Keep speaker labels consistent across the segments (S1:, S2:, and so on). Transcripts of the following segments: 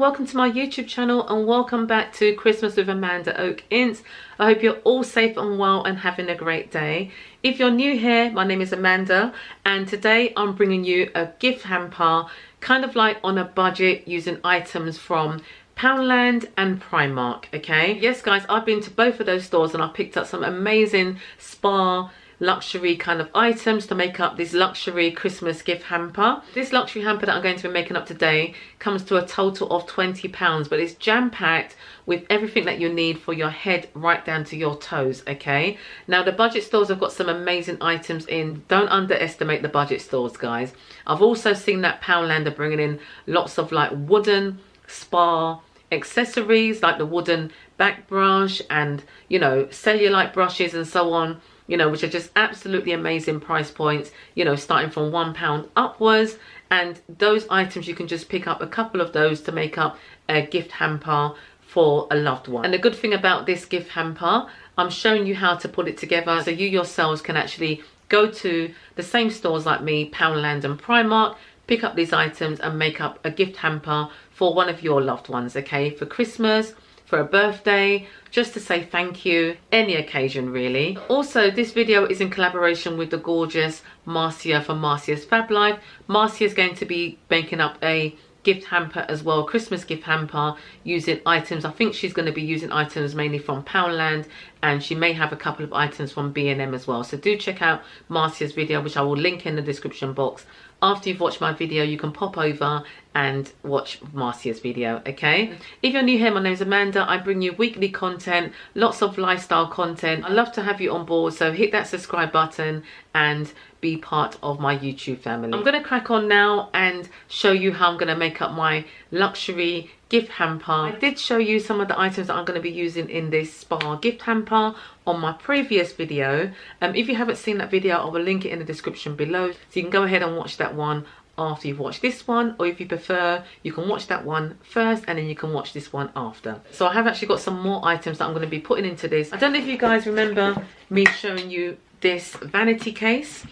S1: welcome to my YouTube channel and welcome back to Christmas with Amanda Oak Ince. I hope you're all safe and well and having a great day. If you're new here, my name is Amanda and today I'm bringing you a gift hamper, kind of like on a budget, using items from Poundland and Primark, okay? Yes guys, I've been to both of those stores and I picked up some amazing spa luxury kind of items to make up this luxury Christmas gift hamper. This luxury hamper that I'm going to be making up today comes to a total of £20, but it's jam-packed with everything that you need for your head right down to your toes, okay? Now the budget stores have got some amazing items in. Don't underestimate the budget stores, guys. I've also seen that Poundland are bringing in lots of like wooden spa accessories, like the wooden back brush and, you know, cellulite brushes and so on, you know, which are just absolutely amazing price points, you know, starting from £1 upwards. And those items, you can just pick up a couple of those to make up a gift hamper for a loved one. And the good thing about this gift hamper, I'm showing you how to put it together so you yourselves can actually go to the same stores like me, Poundland and Primark, pick up these items and make up a gift hamper for one of your loved ones, okay? For Christmas, for a birthday, just to say thank you, any occasion really. Also, this video is in collaboration with the gorgeous Marcia from Marcia's Fab Life. Marcia is going to be making up a gift hamper as well, Christmas gift hamper, using items. I think she's going to be using items mainly from Poundland, and she may have a couple of items from B&M as well. So do check out Marcia's video, which I will link in the description box. After you've watched my video, you can pop over and watch Marcia's video, okay? If you're new here, my name is Amanda. I bring you weekly content, lots of lifestyle content. I love to have you on board, so hit that subscribe button and be part of my YouTube family. I'm gonna crack on now and show you how I'm gonna make up my luxury gift hamper. I did show you some of the items that I'm going to be using in this spa gift hamper on my previous video. If you haven't seen that video, I will link it in the description below, so you can go ahead and watch that one after you've watched this one, or if you prefer, you can watch that one first and then you can watch this one after. So I have actually got some more items that I'm going to be putting into this. I don't know if you guys remember me showing you this vanity case.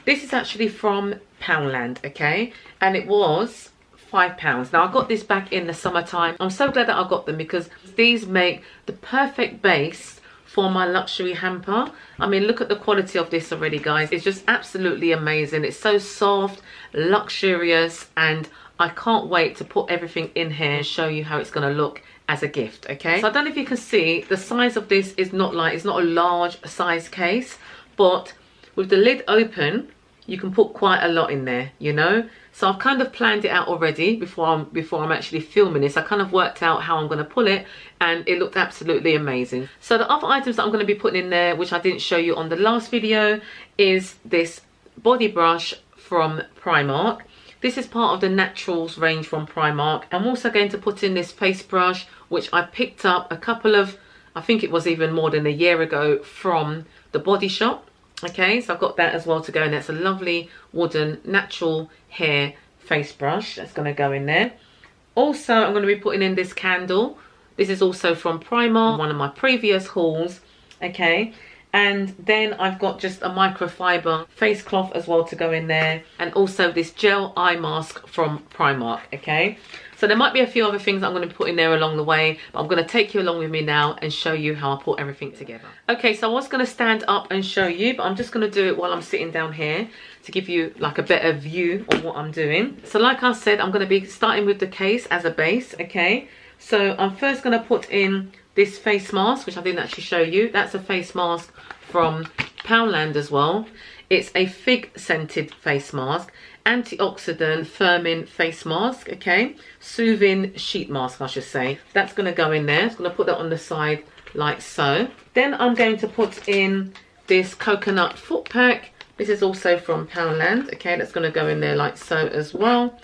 S1: This is actually from Poundland, okay, and it was £5. Now I got this back in the summertime. I'm so glad that I got them because these make the perfect base for my luxury hamper. I mean, look at the quality of this already, guys. It's just absolutely amazing. It's so soft, luxurious, and I can't wait to put everything in here and show you how it's going to look as a gift, okay? So I don't know if you can see, the size of this is not like, it's not a large size case, but with the lid open, you can put quite a lot in there, you know? So I've kind of planned it out already before I'm actually filming this. I kind of worked out how I'm going to pull it and it looked absolutely amazing. So the other items that I'm going to be putting in there, which I didn't show you on the last video, is this body brush from Primark. This is part of the Naturals range from Primark. I'm also going to put in this face brush, which I picked up a couple of, I think it was even more than a year ago, from the Body Shop. Okay, so I've got that as well to go, and that's a lovely wooden natural hair face brush that's going to go in there. Also, I'm going to be putting in this candle. This is also from Primark, one of my previous hauls, okay. And then I've got just a microfiber face cloth as well to go in there, and also this gel eye mask from Primark, okay. So there might be a few other things I'm going to put in there along the way, but I'm going to take you along with me now and show you how I put everything together. Okay, so I was going to stand up and show you, but I'm just going to do it while I'm sitting down here to give you like a better view of what I'm doing. So like I said, I'm going to be starting with the case as a base, okay. So I'm first going to put in this face mask, which I didn't actually show you. That's a face mask from Poundland as well. It's a fig scented face mask, antioxidant firming face mask, okay, soothing sheet mask I should say. That's going to go in there. I'm going to put that on the side like so. Then I'm going to put in this coconut foot pack. This is also from Poundland, okay, that's going to go in there like so as well.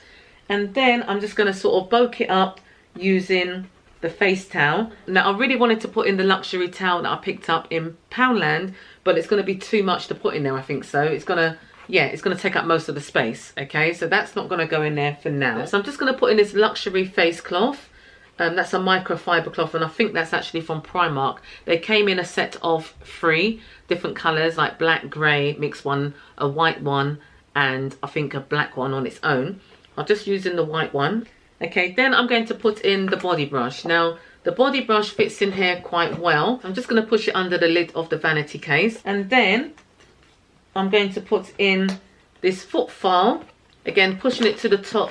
S1: And then I'm just going to sort of bulk it up using the face towel. Now I really wanted to put in the luxury towel that I picked up in Poundland, but it's going to be too much to put in there, I think. So it's going to, yeah, it's going to take up most of the space, okay. So that's not going to go in there for now. So I'm just going to put in this luxury face cloth. That's a microfiber cloth, and I think that's actually from Primark. They came in a set of 3 different colours, like black, grey, mixed one, a white one, and I think a black one on its own. I'm just using the white one. Okay, then I'm going to put in the body brush. Now, the body brush fits in here quite well. I'm just going to push it under the lid of the vanity case. And then I'm going to put in this foot file. Again, pushing it to the top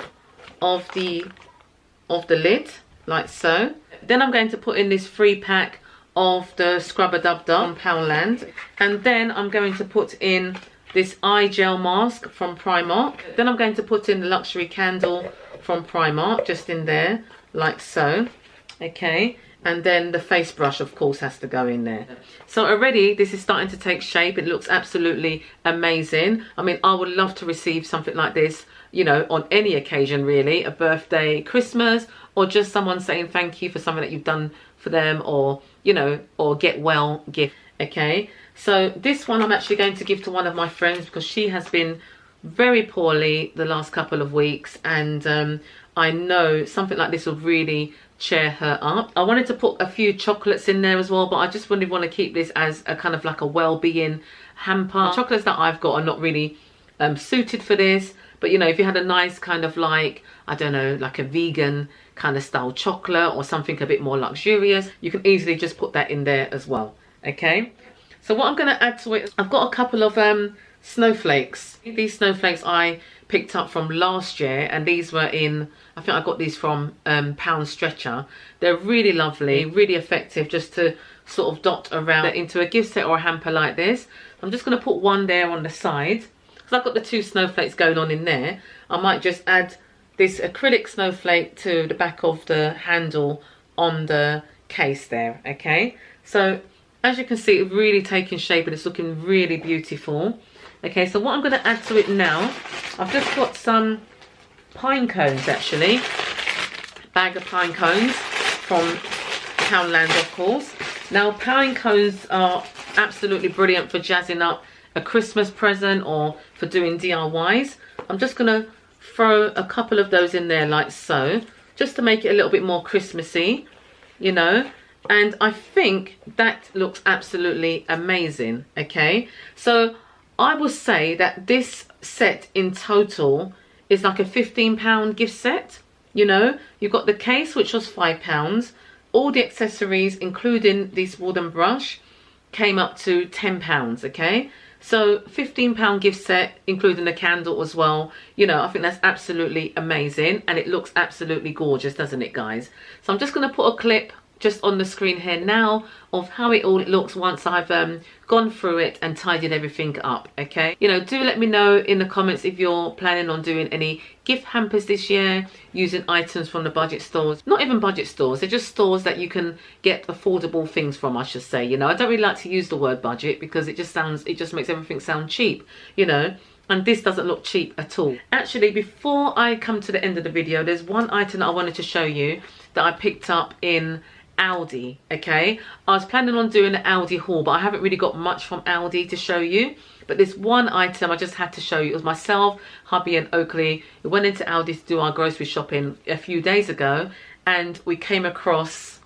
S1: of the lid, like so. Then I'm going to put in this 3-pack of the Scrubber Dub Dub from Poundland. And then I'm going to put in this eye gel mask from Primark. Then I'm going to put in the luxury candle from Primark, just in there, like so. Okay, and then the face brush, of course, has to go in there. So already this is starting to take shape. It looks absolutely amazing. I mean, I would love to receive something like this, you know, on any occasion really, a birthday, Christmas, or just someone saying thank you for something that you've done for them, or, you know, or get well gift. Okay, so this one I'm actually going to give to one of my friends because she has been very poorly the last couple of weeks, and I know something like this will really cheer her up. I wanted to put a few chocolates in there as well, but I just really want to keep this as a kind of like a well-being hamper. The chocolates that I've got are not really suited for this, but you know, if you had a nice kind of like, I don't know, like a vegan kind of style chocolate or something a bit more luxurious, you can easily just put that in there as well. Okay, so what I'm going to add to it, I've got a couple of snowflakes. These snowflakes I picked up from last year, and these were in, I think I got these from Pound Stretcher. They're really lovely, really effective, just to sort of dot around into a gift set or a hamper like this. I'm just going to put one there on the side because I've got the 2 snowflakes going on in there. I might just add this acrylic snowflake to the back of the handle on the case there. Okay, so as you can see, it's really taking shape and it's looking really beautiful. Okay, so what I'm going to add to it now, I've just got some pine cones actually. Bag of pine cones from Poundland, of course. Now, pine cones are absolutely brilliant for jazzing up a Christmas present or for doing DIYs. I'm just going to throw a couple of those in there like so, just to make it a little bit more Christmassy, you know. And I think that looks absolutely amazing. Okay, so I will say that this set in total is like a £15 gift set. You know, you've got the case, which was £5. All the accessories, including this wooden brush, came up to £10. Okay, so £15 gift set, including the candle as well. You know, I think that's absolutely amazing, and it looks absolutely gorgeous, doesn't it, guys? So I'm just going to put a clip just on the screen here now of how it all looks once I've gone through it and tidied everything up. Okay, you know, do let me know in the comments if you're planning on doing any gift hampers this year using items from the budget stores. Not even budget stores, they're just stores that you can get affordable things from, I should say. You know, I don't really like to use the word budget because it just makes everything sound cheap, you know. And this doesn't look cheap at all. Actually, before I come to the end of the video, there's one item that I wanted to show you that I picked up in Aldi. Okay, I was planning on doing an Aldi haul, but I haven't really got much from Aldi to show you. But this one item I just had to show you. It was myself, hubby and Oakley. We went into Aldi to do our grocery shopping a few days ago, and we came across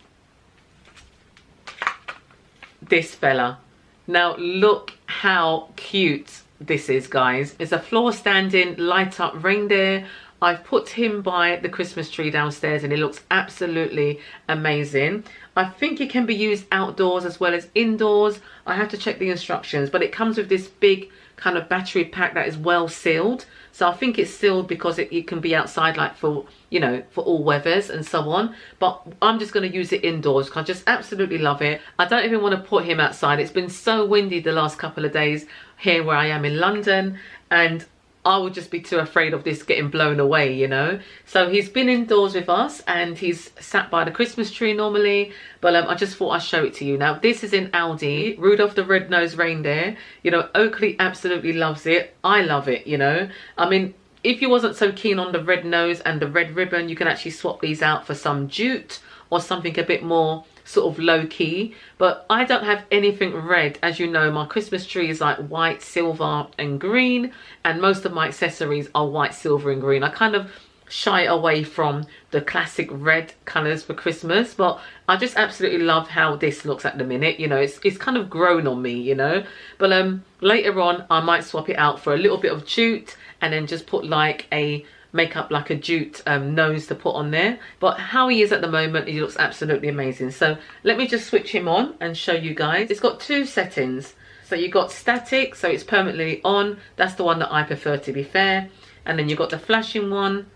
S1: this fella. Now look how cute this is, guys. It's a floor standing light up reindeer. I've put him by the Christmas tree downstairs and it looks absolutely amazing. I think it can be used outdoors as well as indoors. I have to check the instructions, but it comes with this big kind of battery pack that is well sealed. So I think it's sealed because it can be outside, like for, you know, for all weathers and so on. But I'm just going to use it indoors because I just absolutely love it. I don't even want to put him outside. It's been so windy the last couple of days here where I am in London, and I would just be too afraid of this getting blown away, you know. So he's been indoors with us and he's sat by the Christmas tree normally, but I just thought I'd show it to you. Now this is in Aldi, Rudolph the Red-Nosed Reindeer. You know, Oakley absolutely loves it. I love it, you know. I mean, if you wasn't so keen on the red nose and the red ribbon, you can actually swap these out for some jute or something a bit more sort of low-key. But I don't have anything red. As you know, my Christmas tree is like white, silver and green, and most of my accessories are white, silver and green. I kind of shy away from the classic red colours for Christmas, but I just absolutely love how this looks at the minute. You know, it's kind of grown on me, you know. But later on I might swap it out for a little bit of jute and then just put like a make up like a jute nose to put on there. But how he is at the moment, he looks absolutely amazing. So let me just switch him on and show you guys. It's got 2 settings. So you've got static, so it's permanently on. That's the one that I prefer, to be fair. And then you've got the flashing one.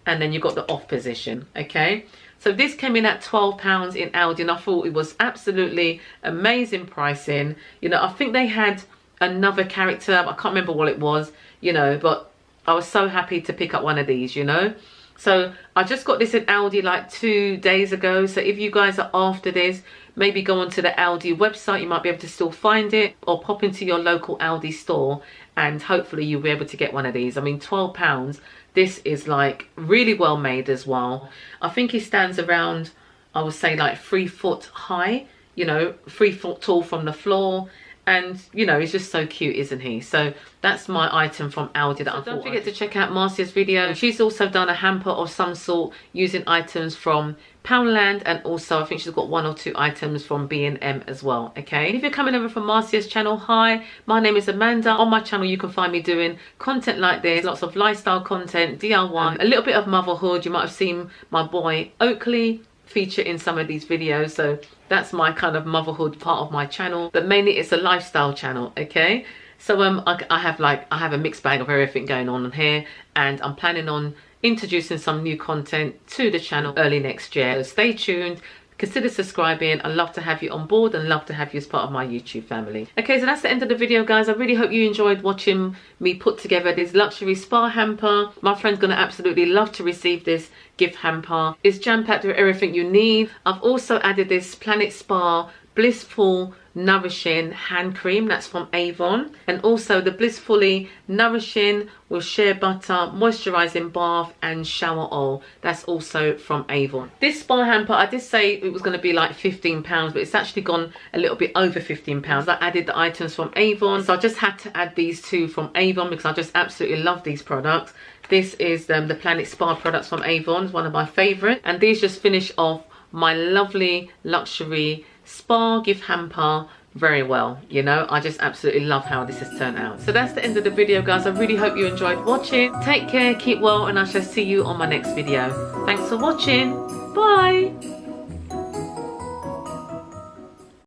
S1: And then you've got the off position, okay? So this came in at £12 in Aldi, and I thought it was absolutely amazing pricing. You know, I think they had another character, I can't remember what it was, you know, but I was so happy to pick up one of these, you know. So I just got this in Aldi like 2 days ago. So if you guys are after this, maybe go onto the Aldi website, you might be able to still find it, or pop into your local Aldi store and hopefully you'll be able to get one of these. I mean, £12. This is like really well made as well. I think he stands around, I would say like 3 foot high, you know, 3 foot tall from the floor. And, you know, he's just so cute, isn't he? So that's my item from Aldi that I thought. Don't forget to check out Marcia's video. She's also done a hamper of some sort using items from Poundland, and also I think she's got 1 or 2 items from B&M as well, okay? And if you're coming over from Marcia's channel, hi, my name is Amanda. On my channel you can find me doing content like this, lots of lifestyle content, DIY, a little bit of motherhood. You might have seen my boy Oakley feature in some of these videos, so that's my kind of motherhood part of my channel, but mainly it's a lifestyle channel, okay? So I have a mixed bag of everything going on here, and I'm planning on introducing some new content to the channel early next year. So stay tuned, consider subscribing. I'd love to have you on board and love to have you as part of my YouTube family. Okay, so that's the end of the video, guys. I really hope you enjoyed watching me put together this luxury spa hamper. My friend's gonna absolutely love to receive this gift hamper. It's jam-packed with everything you need. I've also added this Planet Spa Blissful Nourishing hand cream, that's from Avon, and also the Blissfully Nourishing with shea butter moisturizing bath and shower oil, that's also from Avon. This spa hamper, I did say it was going to be like £15, but it's actually gone a little bit over £15. I added the items from Avon, so I just had to add these 2 from Avon because I just absolutely love these products. This is the Planet Spa products from Avon, it's one of my favorite, and these just finish off my lovely luxury spa gift hamper very well. You know, I just absolutely love how this has turned out. So that's the end of the video, guys. I really hope you enjoyed watching. Take care, keep well, and I shall see you on my next video. Thanks for watching. Bye.